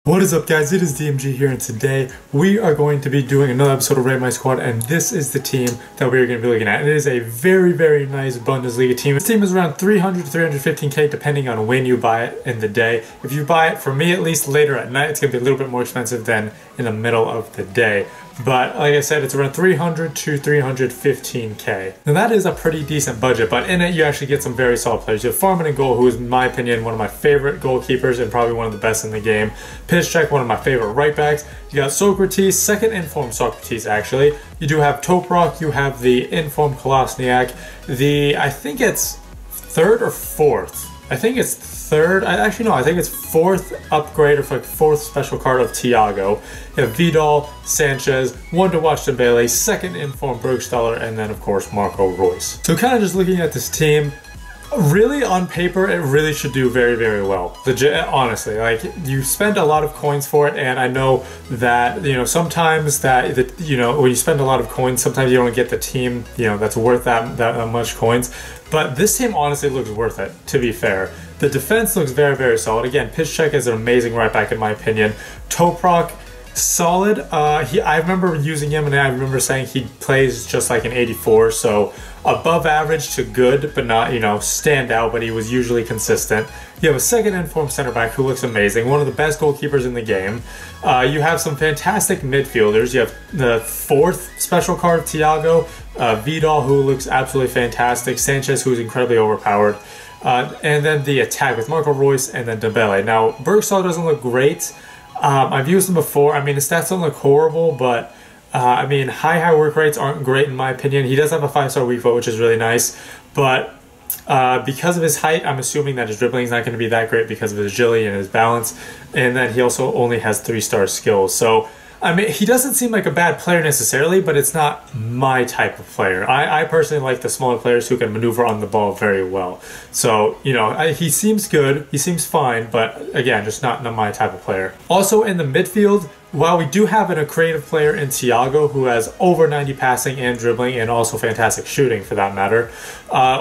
What is up, guys? It is DMG here, and today we are going to be doing another episode of Rate My Squad, and this is the team that we're going to be looking at. It is a very, very nice Bundesliga team. This team is around 300 to 315k depending on when you buy it in the day. If you buy it, for me at least, later at night, it's going to be a little bit more expensive than in the middle of the day. But like I said, it's around 300 to 315k. Now that is a pretty decent budget, but in it you actually get some very solid players. You have Farman in goal, who is, in my opinion, one of my favorite goalkeepers and probably one of the best in the game. Piszczek, one of my favorite right backs. You got Socrates, second informed Socrates actually. You do have Toprak, you have the informed Kolasniak. I think it's third or fourth. I think it's third. I think it's fourth upgrade, or like fourth special card of Thiago. You have Vidal, Sanchez, one to watch Dembele, second informed Burgstaller, and then of course Marco Reus. So kind of just looking at this team, really on paper it really should do very, very well. Honestly, like, you spend a lot of coins for it, and I know that, you know, sometimes that when you spend a lot of coins, sometimes you don't get the team, you know, that's worth that much coins. But this team honestly looks worth it, to be fair. The defense looks very, very solid. Again, Piszczek is an amazing right back in my opinion. Toprak, solid. I remember using him and I remember saying he plays just like an 84, so above average to good, but not, you know, stand out, but he was usually consistent. You have a second informed center back who looks amazing, one of the best goalkeepers in the game. You have some fantastic midfielders. You have the fourth special card of Thiago, Vidal, who looks absolutely fantastic, Sanchez, who is incredibly overpowered, and then the attack with Marco Reus and then Dembele. Now, Burgstaller doesn't look great. I've used him before. I mean, his stats don't look horrible, but I mean, high work rates aren't great in my opinion. He does have a 5-star weak foot, which is really nice, but because of his height, I'm assuming that his dribbling is not going to be that great because of his agility and his balance, and then he also only has 3-star skills. So I mean, he doesn't seem like a bad player necessarily, but it's not my type of player. I personally like the smaller players who can maneuver on the ball very well. So, you know, he seems good, he seems fine, but again, just not my type of player. Also in the midfield, while we do have a creative player in Thiago who has over 90 passing and dribbling and also fantastic shooting for that matter,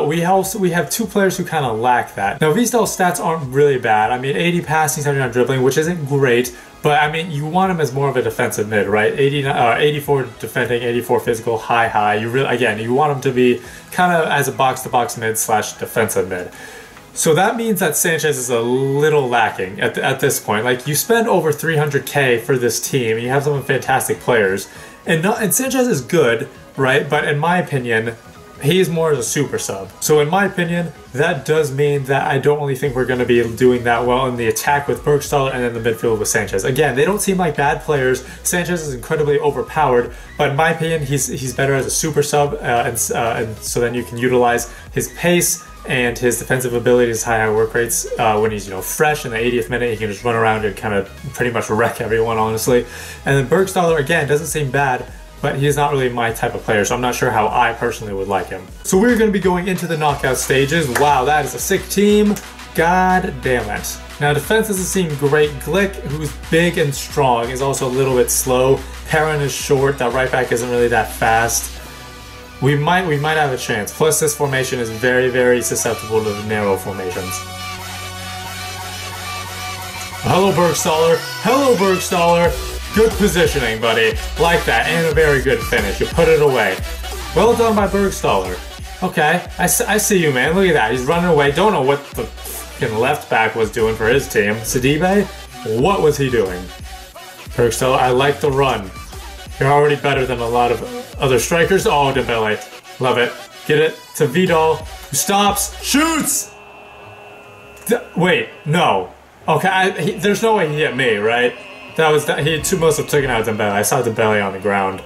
we have two players who kind of lack that. Now, Vidal's stats aren't really bad. I mean, 80 passing, 79 dribbling, which isn't great, but I mean, you want him as more of a defensive mid, right? 84 defending, 84 physical, high. You want him to be kind of as a box-to-box mid slash defensive mid. So that means that Sanchez is a little lacking at this point. Like, you spend over 300k for this team, and you have some fantastic players, and Sanchez is good, right? But in my opinion, he is more as a super sub. So in my opinion, that does mean that I don't really think we're going to be doing that well in the attack with Burgstaller and then the midfield with Sanchez. Again, they don't seem like bad players. Sanchez is incredibly overpowered, but in my opinion, he's better as a super sub, and so then you can utilize his pace and his defensive abilities, high work rates, when he's, you know, fresh in the 80th minute. He can just run around and kind of pretty much wreck everyone, honestly. And then Burgstaller, again, doesn't seem bad, but he is not really my type of player, so I'm not sure how I personally would like him. So we're going to be going into the knockout stages. Wow, that is a sick team. God damn it. Now, defense doesn't seem great. Glick, who's big and strong, is also a little bit slow. Perrin is short. That right back isn't really that fast. We might have a chance. Plus, this formation is very, very susceptible to the narrow formations. Hello, Burgstaller. Hello, Burgstaller. Good positioning, buddy. Like that, and a very good finish. You put it away. Well done by Burgstaller. Okay, I see you, man. Look at that. He's running away. Don't know what the fucking left back was doing for his team. Sidibe? What was he doing? Burgstaller, I like the run. You're already better than a lot of other strikers. Oh, Dembele. Love it. Get it to Vidal, who stops, shoots! Wait, no. Okay, there's no way he hit me, right? He must have taken out Dembele. I saw Dembele on the ground.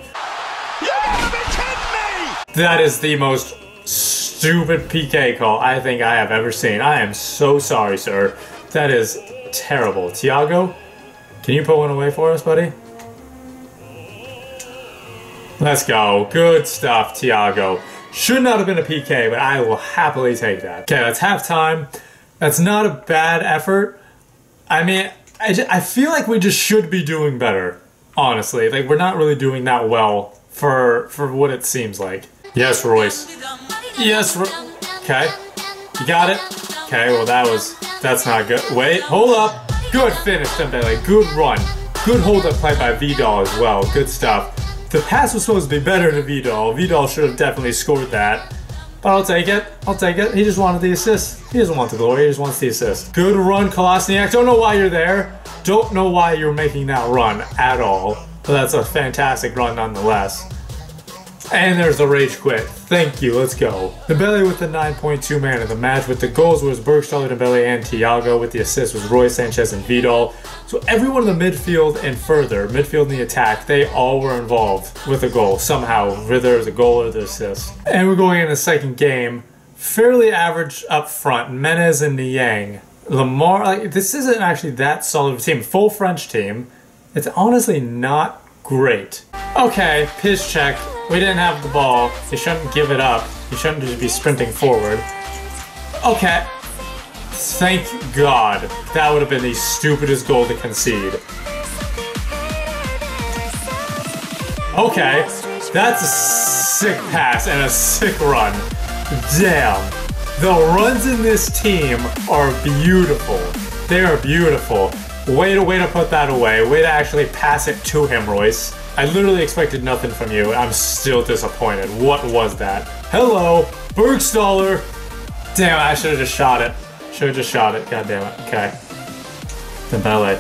You gotta be kidding me! That is the most stupid PK call I think I have ever seen. I am so sorry, sir. That is terrible. Thiago, can you put one away for us, buddy? Let's go. Good stuff, Thiago. Should not have been a PK, but I will happily take that. Okay, that's halftime. That's not a bad effort. I mean, I feel like we just should be doing better, honestly. Like, we're not really doing that well for what it seems like. Yes, Royce. Yes, okay. You got it? Okay, well that's not good. Wait, hold up. Good finish, Dembele. Good run. Good hold-up play by Vidal as well. Good stuff. The pass was supposed to be better to Vidal. Vidal should have definitely scored that. But I'll take it. I'll take it. He just wanted the assist. He doesn't want the glory. He just wants the assist. Good run, Kolasinac. Don't know why you're there. Don't know why you're making that run at all. But that's a fantastic run nonetheless. And there's the rage quit. Thank you. Let's go. Dembele with the 9.2 man of the match. With the goals was Burgstaller, Dembele, and Thiago. With the assists was Roy, Sanchez, and Vidal. So everyone in the midfield and further, midfield and the attack, they all were involved with a goal somehow, whether there's a goal or the assist. And we're going in the second game. Fairly average up front. Menez and Niang. Lamar, like, this isn't actually that solid of a team. Full French team. It's honestly not great. Okay, pitch check. We didn't have the ball. You shouldn't give it up. You shouldn't just be sprinting forward. Okay. Thank God. That would have been the stupidest goal to concede. Okay. That's a sick pass and a sick run. Damn. The runs in this team are beautiful. They are beautiful. Way to put that away. Way to actually pass it to him, Royce. I literally expected nothing from you. I'm still disappointed. What was that? Hello, Burgstaller. Damn, I should have just shot it. Should have just shot it. God damn it. Okay. Dembele.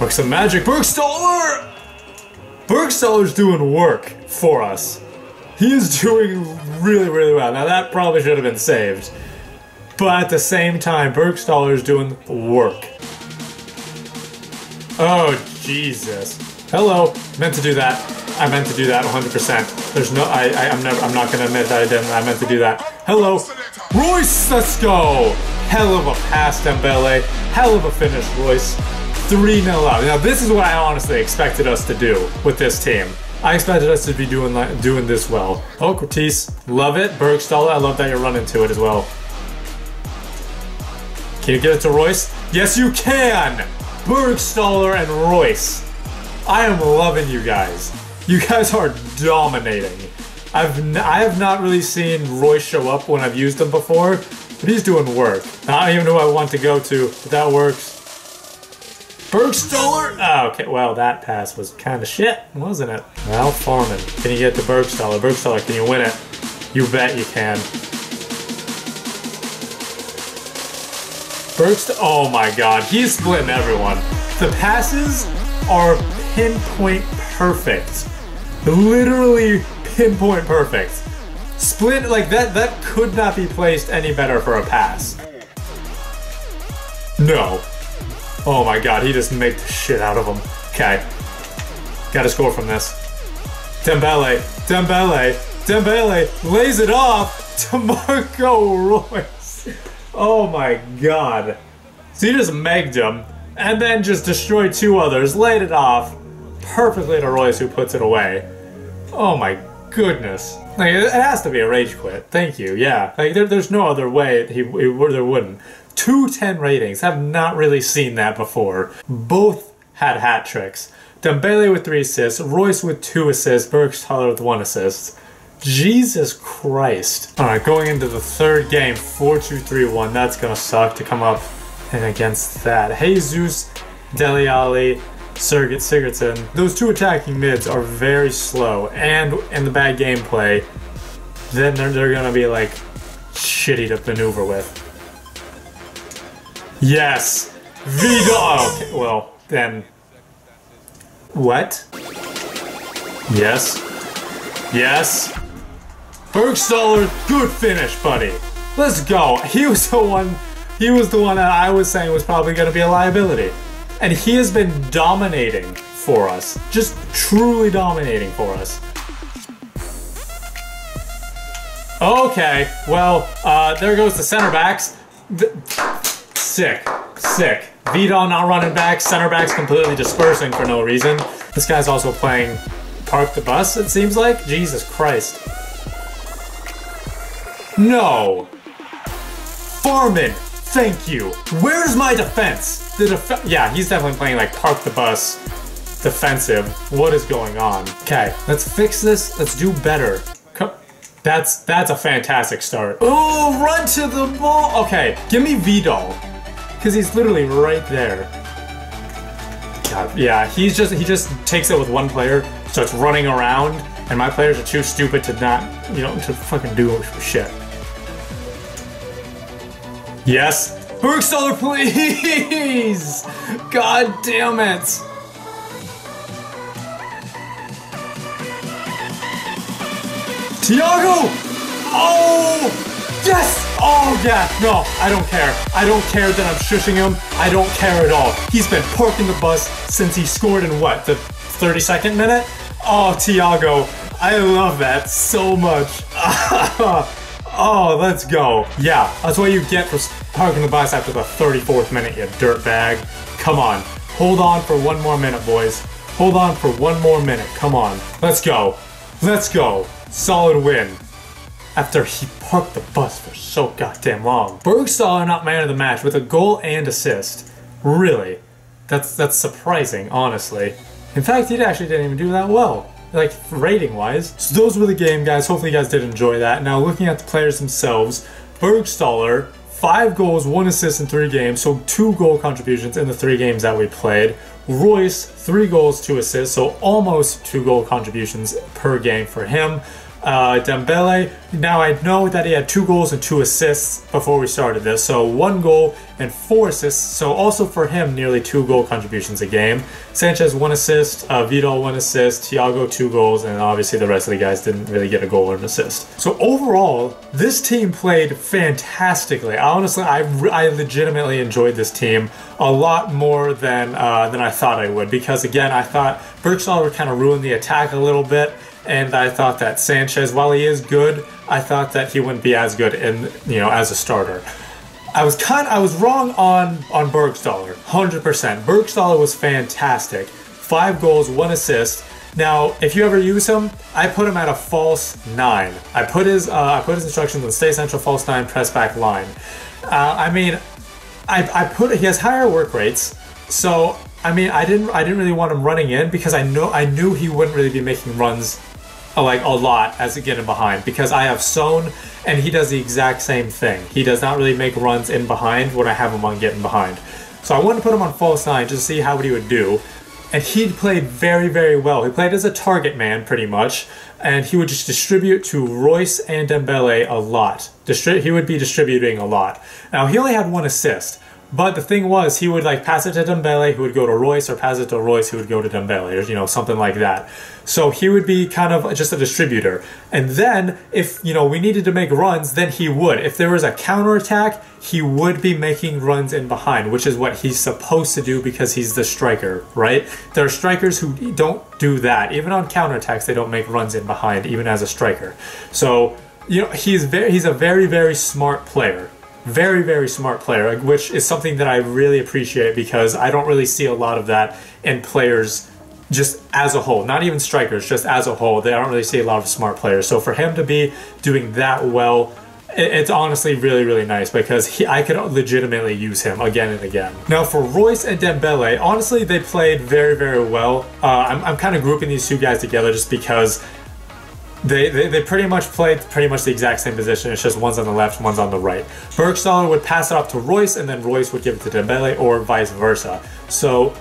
Work some magic. Burgstaller! Burgstaller's doing work for us. He is doing really, really well. Now that probably should have been saved. But at the same time, Burgstaller's doing work. Oh, Jesus. Hello. Meant to do that. I meant to do that 100%. There's no, I'm not gonna admit that I didn't. I meant to do that. Hello. Royce, let's go. Hell of a pass, Dembele. Hell of a finish, Royce. 3-0 out. Now this is what I honestly expected us to do with this team. I expected us to be doing this well. Oh, Cortese. Love it. Burgstaller, I love that you're running to it as well. Can you get it to Royce? Yes, you can! Burgstaller and Royce. I am loving you guys. You guys are dominating. I have not really seen Royce show up when I've used him before, but he's doing work. I don't even know who I want to go to, but that works. Burgstaller? Oh, okay, well, that pass was kind of shit, wasn't it? Well, Foreman, can you get to Burgstaller? Burgstaller, can you win it? You bet you can. Oh my god, he's splitting everyone. The passes are pinpoint perfect. Literally pinpoint perfect. Split, like that could not be placed any better for a pass. No. Oh my god, he just made the shit out of him. Okay. Gotta score from this. Dembele, Dembele, Dembele lays it off to Marco Royce. Oh my god. So he just megged him and then just destroyed two others, laid it off perfectly to Royce, who puts it away. Oh my goodness. Like, it has to be a rage quit. Thank you, yeah. Like, there's no other way there wouldn't. 210 ratings. Have not really seen that before. Both had hat tricks. Dembele with 3 assists, Royce with 2 assists, Burgstaller with 1 assist. Jesus Christ. Alright, going into the third game, 4-2-3-1. That's gonna suck to come up and against that. Jesus, Dele Alli, Sigurdsson. Those two attacking mids are very slow, and in the bad gameplay, then they're gonna be like shitty to maneuver with. Yes! Vidal! Oh, okay, well, then. What? Yes. Yes. Burgstaller, good finish, buddy. Let's go. He was the one that I was saying was probably going to be a liability. And he has been dominating for us. Just truly dominating for us. Okay, well, there goes the center backs. Sick. Sick. Vidal not running back, center backs completely dispersing for no reason. This guy's also playing Park the Bus, it seems like. Jesus Christ. No. Farman, thank you. Where's my defense? Yeah, he's definitely playing like Park the Bus defensive. What is going on? Okay, let's fix this. Let's do better. That's a fantastic start. Oh, run to the ball. Okay, give me Vidal. Because he's literally right there. God, yeah, he just takes it with one player, starts running around, and my players are too stupid to not, you know, to fucking do shit. Yes. Bergstaller, please! God damn it! Thiago! Oh! Yes! Oh, yeah. No, I don't care. I don't care that I'm shushing him. I don't care at all. He's been parking the bus since he scored in what, the 32nd minute? Oh, Thiago. I love that so much. Oh, let's go. Yeah, that's what you get for parking the bus after the 34th minute, you dirtbag. Come on. Hold on for one more minute, boys. Hold on for one more minute. Come on. Let's go. Let's go. Solid win. After he parked the bus for so goddamn long. Bergstaller not man of the match with a goal and assist. Really? That's surprising, honestly. In fact, he actually didn't even do that well, like rating wise. So those were the game, guys. Hopefully you guys did enjoy that. Now looking at the players themselves, Bergstaller, 5 goals, 1 assist in 3 games, so 2 goal contributions in the 3 games that we played. Royce, 3 goals, 2 assists, so almost 2 goal contributions per game for him. Dembele, now I know that he had 2 goals and 2 assists before we started this, so 1 goal and 4 assists, so also for him nearly 2 goal contributions a game. Sanchez 1 assist, Vidal 1 assist, Thiago 2 goals, and obviously the rest of the guys didn't really get a goal or an assist. So overall, this team played fantastically. Honestly, I legitimately enjoyed this team a lot more than I thought I would, because again, I thought Bergstaller would kind of ruin the attack a little bit. And I thought that Sanchez, while he is good, I thought that he wouldn't be as good in, you know, as a starter. I was wrong on Bergstaller, 100%. Bergstaller was fantastic. 5 goals, 1 assist. Now, if you ever use him, I put him at a false 9. I put his instructions on stay central, false 9, press back line. I mean, he has higher work rates, so I mean, I didn't really want him running in because I knew he wouldn't really be making runs like a lot as a getting behind, because I have Son and he does the exact same thing. He does not really make runs in behind when I have him on getting behind. So I wanted to put him on false 9 just to see how he would do. And he played very, very well. He played as a target man pretty much, and he would just distribute to Royce and Dembele a lot. He would be distributing a lot. Now he only had 1 assist. But the thing was, he would like pass it to Dembele, who would go to Royce, or pass it to Royce, who would go to Dembele, or, you know, something like that. So he would be kind of just a distributor. And then, if, you know, we needed to make runs, then he would. If there was a counterattack, he would be making runs in behind, which is what he's supposed to do because he's the striker, right? There are strikers who don't do that. Even on counterattacks, they don't make runs in behind, even as a striker. So, you know, he's a very, very smart player. Very, very smart player, which is something that I really appreciate because I don't really see a lot of that in players just as a whole. Not even strikers, just as a whole. I don't really see a lot of smart players. So for him to be doing that well, it's honestly really, really nice because I could legitimately use him again and again. Now for Royce and Dembele, honestly, they played very, very well. I'm kind of grouping these 2 guys together just because They pretty much played the exact same position. It's just one's on the left, one's on the right. Bergstaller would pass it off to Royce, and then Royce would give it to Dembele, or vice versa. So,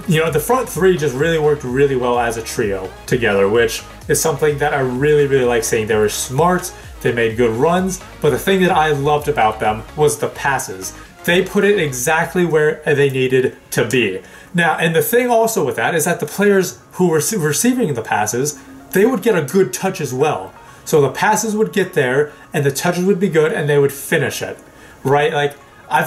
you know, the front 3 just really worked really well as a trio together, which is something that I really, really like seeing. They were smart, they made good runs, but the thing that I loved about them was the passes. They put it exactly where they needed to be. Now, and the thing also with that is that the players who were receiving the passes, they would get a good touch as well. So the passes would get there, and the touches would be good, and they would finish it, right? Like,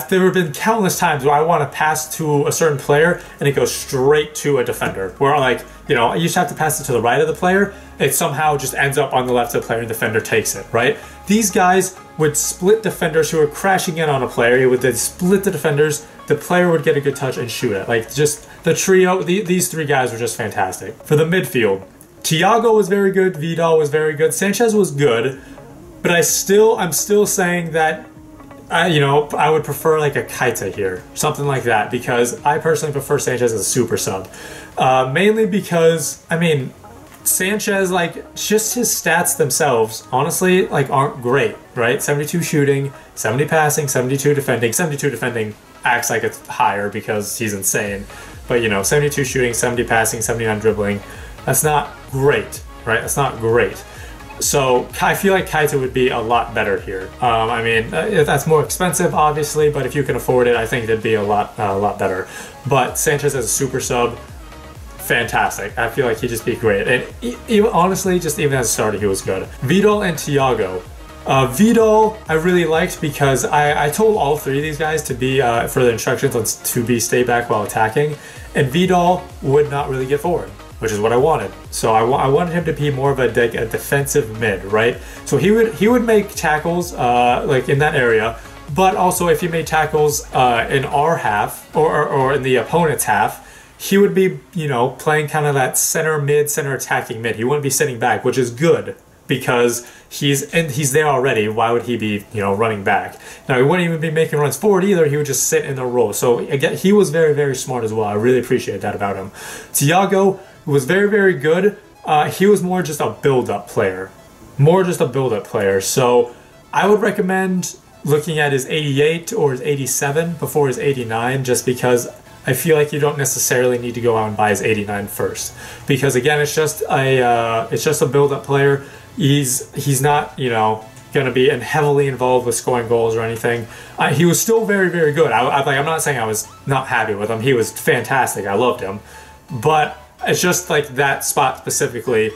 there have been countless times where I want to pass to a certain player, and it goes straight to a defender. Where, like, you know, I used to have to pass it to the right of the player, it somehow just ends up on the left of the player, and the defender takes it, right? These guys would split defenders who were crashing in on a player. He would then split the defenders, the player would get a good touch and shoot it. Like, just the trio, these 3 guys were just fantastic. For the midfield, Thiago was very good, Vidal was very good, Sanchez was good, but I'm still saying that I would prefer like a Keita here, something like that, because I personally prefer Sanchez as a super sub. Mainly because, I mean, Sanchez, like, just his stats themselves, honestly, like, aren't great, right? 72 shooting, 70 passing, 72 defending. 72 defending acts like it's higher because he's insane. but you know, 72 shooting, 70 passing, 79 dribbling. That's not great, right? That's not great. So I feel like Kaito would be a lot better here. I mean, that's more expensive, obviously, but if you can afford it, I think it'd be a lot better. But Sanchez as a super sub, fantastic. I feel like he'd just be great. And even, honestly, just even as a starter, he was good. Vidal and Thiago. Vidal, I really liked because I told all three of these guys to be, for the instructions, to be stay back while attacking. And Vidal would not really get forward, which is what I wanted. So I wanted him to be more of a defensive mid, right? So he would make tackles like in that area, but also if he made tackles in our half or in the opponent's half, he would be, you know, playing kind of that center mid, center attacking mid. He wouldn't be sitting back, which is good because he's there already. Why would he be, you know, running back? Now he wouldn't even be making runs forward either. He would just sit in the role. So again, he was very, very smart as well. I really appreciate that about him. Thiago was very, very good. He was more just a build-up player. So I would recommend looking at his 88 or his 87 before his 89, just because I feel like you don't necessarily need to go out and buy his 89 first. Because again, it's just a build-up player. He's not, you know, going to be heavily involved with scoring goals or anything. He was still very, very good. I'm not saying I was not happy with him. He was fantastic. I loved him. But it's just like that spot specifically,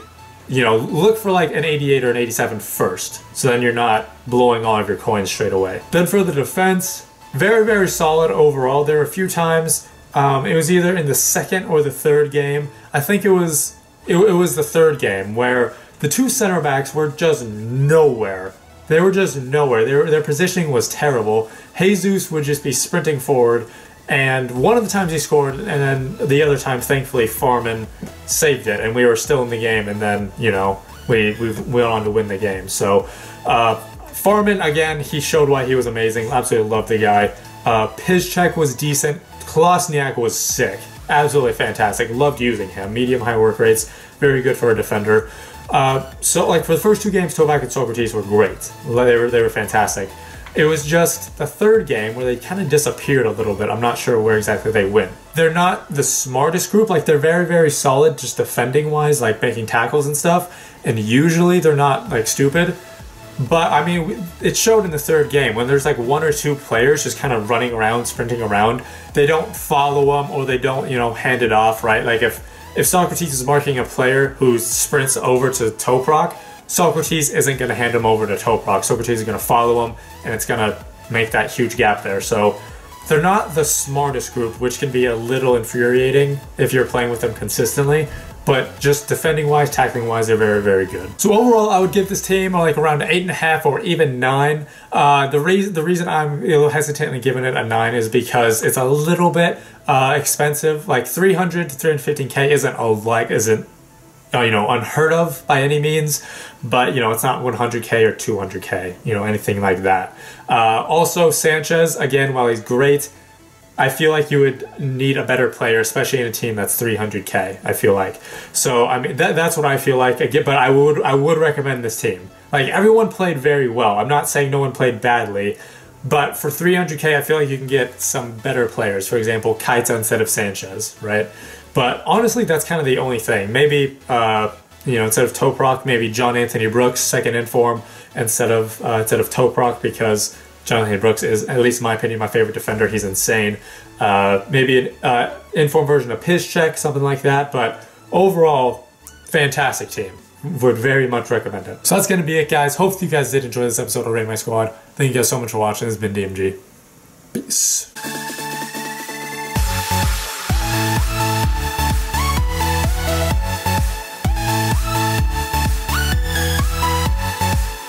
you know, look for like an 88 or an 87 first. So then you're not blowing all of your coins straight away. Then for the defense, very, very solid overall. There were a few times, it was either in the second or the third game. I think it was the third game where the two center backs were just nowhere. They were just nowhere. Their positioning was terrible. Jesus would just be sprinting forward, and one of the times he scored, and then the other time, thankfully, Farman saved it, and we were still in the game, and then, you know, we went on to win the game. So, Farman, again, he showed why he was amazing. Absolutely loved the guy. Piszczek was decent. Klasniak was sick. Absolutely fantastic. Loved using him. Medium-high work rates. Very good for a defender. So, like, for the first two games, Tovac and Socrates were great. They were fantastic. It was just the third game where they kind of disappeared a little bit. I'm not sure where exactly they went. They're not the smartest group. Like, they're very, very solid just defending-wise, like making tackles and stuff. And usually they're not, like, stupid. But, I mean, it showed in the third game. When there's, like, one or two players just kind of running around, sprinting around, they don't follow them or they don't, you know, hand it off, right? Like, if Socrates is marking a player who sprints over to Toprak, Socrates isn't going to hand him over to Toprak. Socrates is going to follow him, and it's going to make that huge gap there. So they're not the smartest group, which can be a little infuriating if you're playing with them consistently. But just defending-wise, tackling-wise, they're very, very good. So overall, I would give this team like around 8.5 or even 9. The reason I'm hesitantly giving it a 9 is because it's a little bit expensive. Like 300 to 315K isn't you know, unheard of by any means, but you know, it's not 100K or 200K, you know, anything like that. Also, Sanchez, again, while he's great, I feel like you would need a better player, especially in a team that's 300K, I feel like. So, I mean, that's what I feel like. But I would recommend this team. Like, everyone played very well. I'm not saying no one played badly, but for 300K, I feel like you can get some better players. For example, Keita instead of Sanchez, right? But honestly, that's kind of the only thing. Maybe, you know, instead of Toprak, maybe John Anthony Brooks, second inform, instead of Toprak, because John Anthony Brooks is, at least in my opinion, my favorite defender. He's insane. Maybe an inform version of Piszczek, something like that. But overall, fantastic team. Would very much recommend it. So that's going to be it, guys. Hopefully you guys did enjoy this episode of Rate My Squad. Thank you guys so much for watching. This has been DMG. Peace.